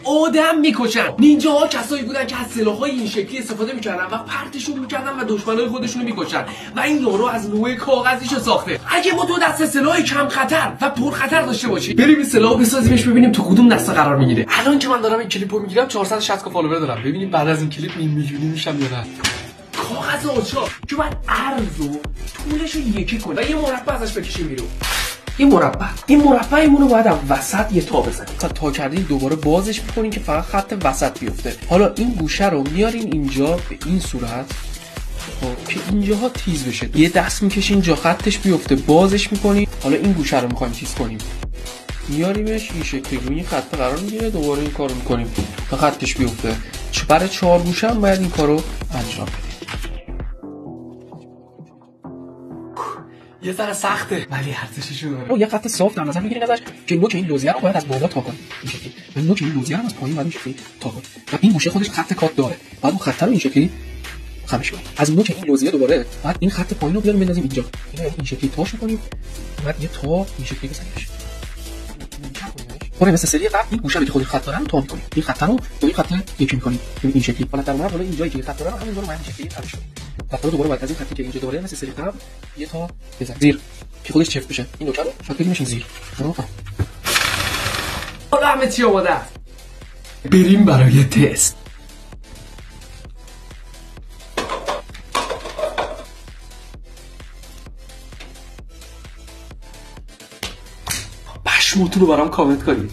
آدم میکشن. نینجاها کسایی بودن که از سلاح‌های این شکلی استفاده میکردن و پرتشون میکردن و دشمنای خودشونو میکشن و این یارو از نوع کاغذیشو ساخته. اگه ما 2 دسته سلاح کم خطر و پر خطر داشته باشیم، بریم این سلاحو بسازیمش ببینیم تو کدوم دسته قرار میگیره. الان که من دارم این کلیپو میگیرم 460 تا فالوور دارم. ببینیم بعد از این کلیپ میلیونی میشم یا نه. کاغذ آچار که باید عرض و طولش رو یکی کنه و یه مربع ازش بکشیم بیرون. این مربعمون رو باید وسط یه تا بزنیم. تا کردین دوباره بازش می‌کنین که فقط خط وسط بیفته. حالا این گوشه رو میارین اینجا به این صورت که اینجاها تیز بشه. یه دست میکشین اینجا خطش بیفته، بازش می‌کنین. حالا این گوشه رو می‌خوایم تیز کنیم. میاریمش این شکلی روی این خط قرار میگیره، دوباره این کارو می‌کنیم تا خطش بیفته. برای 4 گوشه هم باید این کارو انجام بدیم. یه ذره سخته ولی ارزششو داره. یه خط صاف در نظر میگیرین ازش که نوک این لوزیه رو باید از بالا تا کنیم این شکلی. من نوک این لوزیه رو از پایین باید این شکلی تا کنیم. و این گوشه خودش خط کات داره. بعد اون خط رو این شکلی خمش کنیم. از نوک این لوزیه دوباره بعد این خط پایین رو بیاریم بندازیم اینجا. این شکلی تاشو کنیم. بعد یه تا این شکلی بزنیمش. مثل سری قبل این گوشه که خودش خط داره رو تا می‌کنیم. این خط رو با این خط یکی می‌کنیم. این شکلی. حالا در مورد اینجایی که خط داره همینجا رو باید این شکلی ترش کنیم. بعد دوباره باید از این خطی که اینجا دوباره مثل سری قبل یه تا بزنیم زیر که خودش چفت بشه. این نوچه رو شاید بدیمش زیر. حالا همه چی آماده است. بریم برای تست. پشمتون رو برام کامنت کنید.